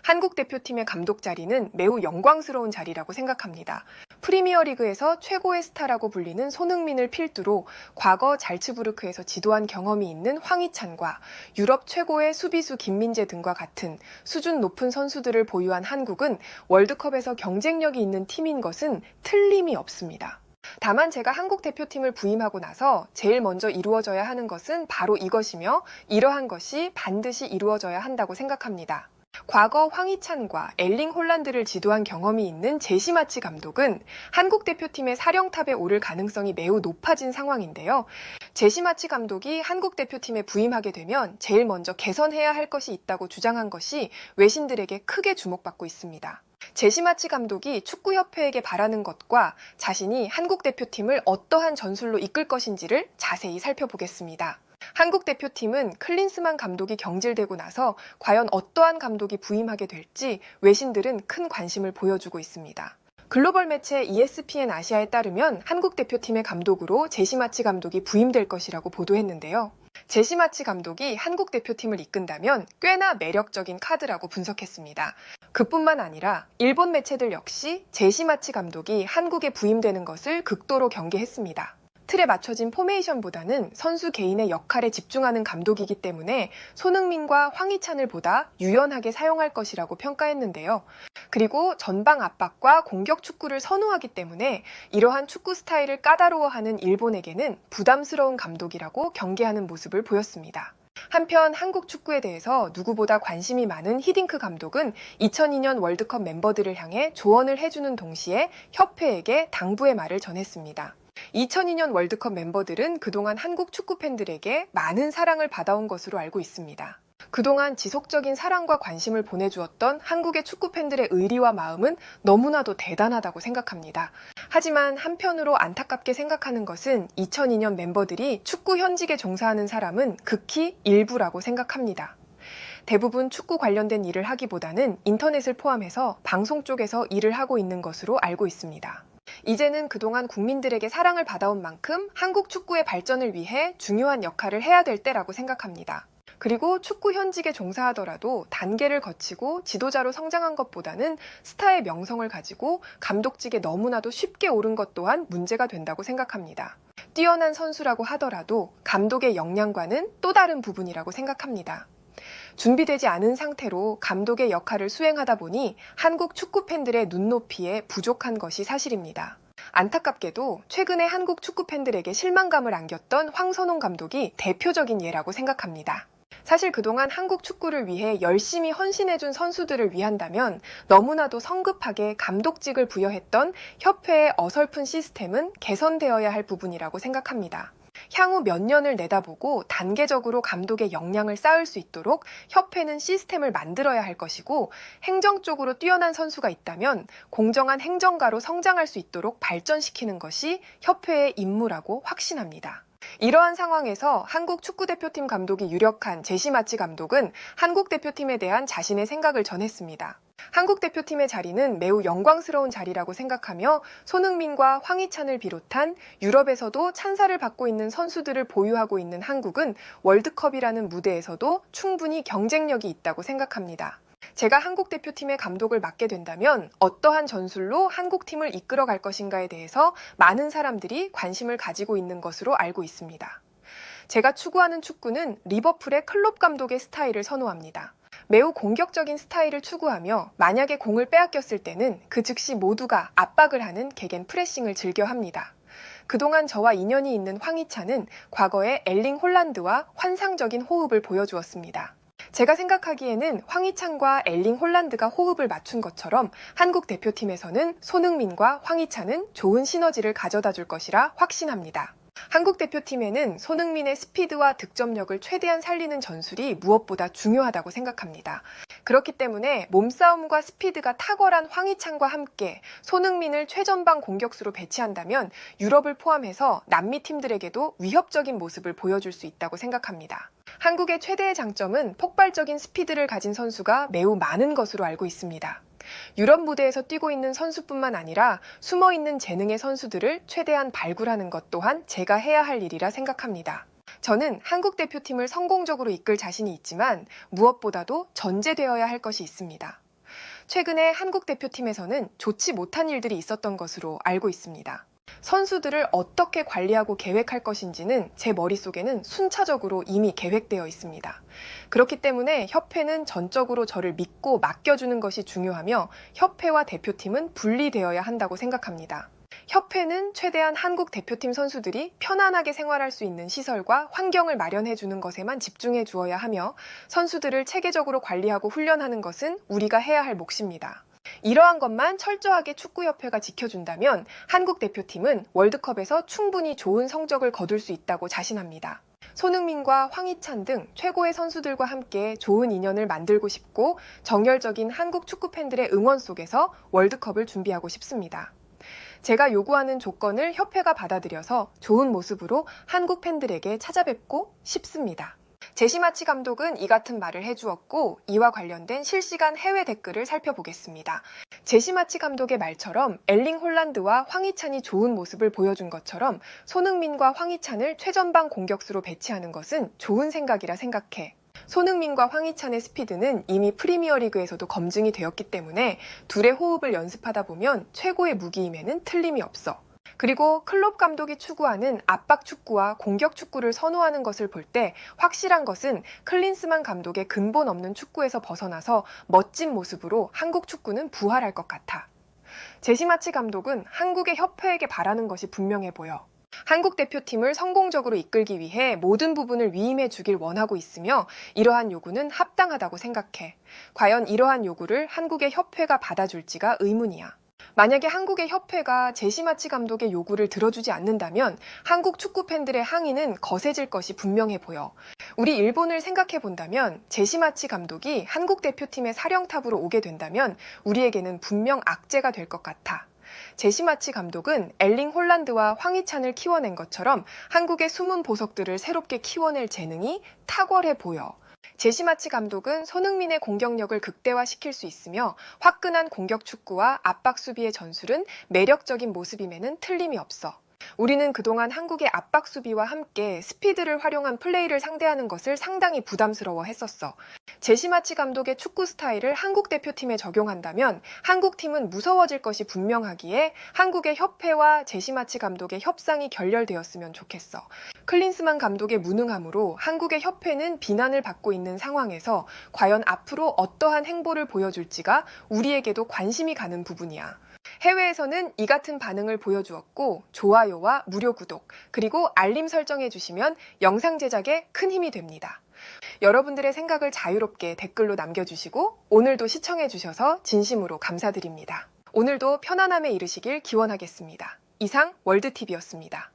한국 대표팀의 감독 자리는 매우 영광스러운 자리라고 생각합니다. 프리미어리그에서 최고의 스타라고 불리는 손흥민을 필두로 과거 잘츠부르크에서 지도한 경험이 있는 황희찬과 유럽 최고의 수비수 김민재 등과 같은 수준 높은 선수들을 보유한 한국은 월드컵에서 경쟁력이 있는 팀인 것은 틀림이 없습니다. 다만 제가 한국 대표팀을 부임하고 나서 제일 먼저 이루어져야 하는 것은 바로 이것이며 이러한 것이 반드시 이루어져야 한다고 생각합니다. 과거 황희찬과 엘링 홀란드를 지도한 경험이 있는 제시 마치 감독은 한국 대표팀의 사령탑에 오를 가능성이 매우 높아진 상황인데요. 제시 마치 감독이 한국 대표팀에 부임하게 되면 제일 먼저 개선해야 할 것이 있다고 주장한 것이 외신들에게 크게 주목받고 있습니다. 제시 마치 감독이 축구협회에게 바라는 것과 자신이 한국 대표팀을 어떠한 전술로 이끌 것인지를 자세히 살펴보겠습니다. 한국 대표팀은 클린스만 감독이 경질되고 나서 과연 어떠한 감독이 부임하게 될지 외신들은 큰 관심을 보여주고 있습니다. 글로벌 매체 ESPN 아시아에 따르면 한국 대표팀의 감독으로 제시 마치 감독이 부임될 것이라고 보도했는데요. 제시 마치 감독이 한국 대표팀을 이끈다면 꽤나 매력적인 카드라고 분석했습니다. 그뿐만 아니라 일본 매체들 역시 제시 마치 감독이 한국에 부임되는 것을 극도로 경계했습니다. 틀에 맞춰진 포메이션보다는 선수 개인의 역할에 집중하는 감독이기 때문에 손흥민과 황희찬을 보다 유연하게 사용할 것이라고 평가했는데요. 그리고 전방 압박과 공격 축구를 선호하기 때문에 이러한 축구 스타일을 까다로워하는 일본에게는 부담스러운 감독이라고 경계하는 모습을 보였습니다. 한편 한국 축구에 대해서 누구보다 관심이 많은 히딩크 감독은 2002년 월드컵 멤버들을 향해 조언을 해주는 동시에 협회에게 당부의 말을 전했습니다. 2002년 월드컵 멤버들은 그동안 한국 축구 팬들에게 많은 사랑을 받아온 것으로 알고 있습니다. 그동안 지속적인 사랑과 관심을 보내주었던 한국의 축구 팬들의 의리와 마음은 너무나도 대단하다고 생각합니다. 하지만 한편으로 안타깝게 생각하는 것은 2002년 멤버들이 축구 현직에 종사하는 사람은 극히 일부라고 생각합니다. 대부분 축구 관련된 일을 하기보다는 인터넷을 포함해서 방송 쪽에서 일을 하고 있는 것으로 알고 있습니다. 이제는 그동안 국민들에게 사랑을 받아온 만큼 한국 축구의 발전을 위해 중요한 역할을 해야 될 때라고 생각합니다. 그리고 축구 현직에 종사하더라도 단계를 거치고 지도자로 성장한 것보다는 스타의 명성을 가지고 감독직에 너무나도 쉽게 오른 것 또한 문제가 된다고 생각합니다. 뛰어난 선수라고 하더라도 감독의 역량과는 또 다른 부분이라고 생각합니다. 준비되지 않은 상태로 감독의 역할을 수행하다 보니 한국 축구 팬들의 눈높이에 부족한 것이 사실입니다. 안타깝게도 최근에 한국 축구 팬들에게 실망감을 안겼던 황선홍 감독이 대표적인 예라고 생각합니다. 사실 그동안 한국 축구를 위해 열심히 헌신해준 선수들을 위한다면 너무나도 성급하게 감독직을 부여했던 협회의 어설픈 시스템은 개선되어야 할 부분이라고 생각합니다. 향후 몇 년을 내다보고 단계적으로 감독의 역량을 쌓을 수 있도록 협회는 시스템을 만들어야 할 것이고 행정적으로 뛰어난 선수가 있다면 공정한 행정가로 성장할 수 있도록 발전시키는 것이 협회의 임무라고 확신합니다. 이러한 상황에서 한국 축구대표팀 감독이 유력한 제시 마치 감독은 한국 대표팀에 대한 자신의 생각을 전했습니다. 한국 대표팀의 자리는 매우 영광스러운 자리라고 생각하며 손흥민과 황희찬을 비롯한 유럽에서도 찬사를 받고 있는 선수들을 보유하고 있는 한국은 월드컵이라는 무대에서도 충분히 경쟁력이 있다고 생각합니다. 제가 한국 대표팀의 감독을 맡게 된다면 어떠한 전술로 한국팀을 이끌어갈 것인가에 대해서 많은 사람들이 관심을 가지고 있는 것으로 알고 있습니다. 제가 추구하는 축구는 리버풀의 클롭 감독의 스타일을 선호합니다. 매우 공격적인 스타일을 추구하며 만약에 공을 빼앗겼을 때는 그 즉시 모두가 압박을 하는 개겐 프레싱을 즐겨합니다. 그동안 저와 인연이 있는 황희찬은 과거에 엘링 홀란드와 환상적인 호흡을 보여주었습니다. 제가 생각하기에는 황희찬과 엘링 홀란드가 호흡을 맞춘 것처럼 한국 대표팀에서는 손흥민과 황희찬은 좋은 시너지를 가져다 줄 것이라 확신합니다. 한국 대표팀에는 손흥민의 스피드와 득점력을 최대한 살리는 전술이 무엇보다 중요하다고 생각합니다. 그렇기 때문에 몸싸움과 스피드가 탁월한 황희찬과 함께 손흥민을 최전방 공격수로 배치한다면 유럽을 포함해서 남미 팀들에게도 위협적인 모습을 보여줄 수 있다고 생각합니다. 한국의 최대의 장점은 폭발적인 스피드를 가진 선수가 매우 많은 것으로 알고 있습니다. 유럽 무대에서 뛰고 있는 선수뿐만 아니라 숨어있는 재능의 선수들을 최대한 발굴하는 것 또한 제가 해야 할 일이라 생각합니다. 저는 한국 대표팀을 성공적으로 이끌 자신이 있지만 무엇보다도 전제되어야 할 것이 있습니다. 최근에 한국 대표팀에서는 좋지 못한 일들이 있었던 것으로 알고 있습니다. 선수들을 어떻게 관리하고 계획할 것인지는 제 머릿속에는 순차적으로 이미 계획되어 있습니다. 그렇기 때문에 협회는 전적으로 저를 믿고 맡겨주는 것이 중요하며 협회와 대표팀은 분리되어야 한다고 생각합니다. 협회는 최대한 한국 대표팀 선수들이 편안하게 생활할 수 있는 시설과 환경을 마련해 주는 것에만 집중해 주어야 하며 선수들을 체계적으로 관리하고 훈련하는 것은 우리가 해야 할 몫입니다. 이러한 것만 철저하게 축구협회가 지켜준다면 한국 대표팀은 월드컵에서 충분히 좋은 성적을 거둘 수 있다고 자신합니다. 손흥민과 황희찬 등 최고의 선수들과 함께 좋은 인연을 만들고 싶고 정열적인 한국 축구 팬들의 응원 속에서 월드컵을 준비하고 싶습니다. 제가 요구하는 조건을 협회가 받아들여서 좋은 모습으로 한국 팬들에게 찾아뵙고 싶습니다. 제시마치 감독은 이 같은 말을 해주었고 이와 관련된 실시간 해외 댓글을 살펴보겠습니다. 제시마치 감독의 말처럼 엘링 홀란드와 황희찬이 좋은 모습을 보여준 것처럼 손흥민과 황희찬을 최전방 공격수로 배치하는 것은 좋은 생각이라 생각해. 손흥민과 황희찬의 스피드는 이미 프리미어리그에서도 검증이 되었기 때문에 둘의 호흡을 연습하다 보면 최고의 무기임에는 틀림이 없어. 그리고 클롭 감독이 추구하는 압박 축구와 공격 축구를 선호하는 것을 볼 때 확실한 것은 클린스만 감독의 근본 없는 축구에서 벗어나서 멋진 모습으로 한국 축구는 부활할 것 같아. 제시마치 감독은 한국의 협회에게 바라는 것이 분명해 보여. 한국 대표팀을 성공적으로 이끌기 위해 모든 부분을 위임해 주길 원하고 있으며 이러한 요구는 합당하다고 생각해. 과연 이러한 요구를 한국의 협회가 받아줄지가 의문이야. 만약에 한국의 협회가 제시마치 감독의 요구를 들어주지 않는다면 한국 축구 팬들의 항의는 거세질 것이 분명해 보여. 우리 일본을 생각해 본다면 제시마치 감독이 한국 대표팀의 사령탑으로 오게 된다면 우리에게는 분명 악재가 될 것 같아. 제시마치 감독은 엘링 홀란드와 황희찬을 키워낸 것처럼 한국의 숨은 보석들을 새롭게 키워낼 재능이 탁월해 보여. 제시마치 감독은 손흥민의 공격력을 극대화시킬 수 있으며 화끈한 공격 축구와 압박 수비의 전술은 매력적인 모습임에는 틀림이 없어. 우리는 그동안 한국의 압박 수비와 함께 스피드를 활용한 플레이를 상대하는 것을 상당히 부담스러워 했었어. 제시마치 감독의 축구 스타일을 한국 대표팀에 적용한다면 한국 팀은 무서워질 것이 분명하기에 한국의 협회와 제시마치 감독의 협상이 결렬되었으면 좋겠어. 클린스만 감독의 무능함으로 한국의 협회는 비난을 받고 있는 상황에서 과연 앞으로 어떠한 행보를 보여줄지가 우리에게도 관심이 가는 부분이야. 해외에서는 이 같은 반응을 보여주었고 좋아요와 무료 구독 그리고 알림 설정해 주시면 영상 제작에 큰 힘이 됩니다. 여러분들의 생각을 자유롭게 댓글로 남겨주시고 오늘도 시청해 주셔서 진심으로 감사드립니다. 오늘도 편안함에 이르시길 기원하겠습니다. 이상 월드TV였습니다.